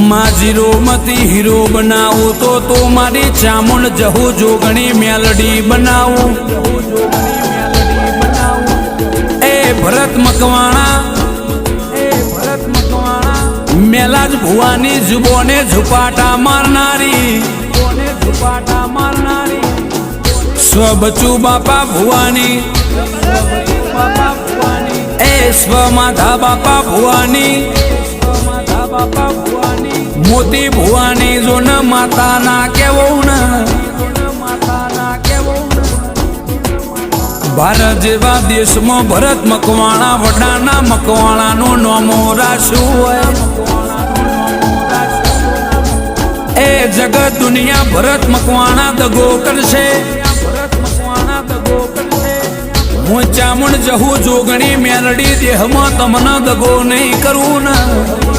माजीरो मती हीरो बनाऊ तो मारी चामुंड जहू जोगणी मेलडी बनाऊ। ए भरत मकवाणा मेलाज भुवानी जुबोने झुपाटा मारनारी स्वबचू बापा भुवानी ए स्व माधा बापा भुवानी मोती भुवानी जो न माता ना केवो न भारत जेवा देश में भरत मकवाणा वडाना मकवाणा नो नामो राशु है। ए जगत दुनिया भरत मकवाणा दगो करशे हूँ चामुंड जहू जोगणी मेलडी देह में तमने दगो नहीं करूँ न।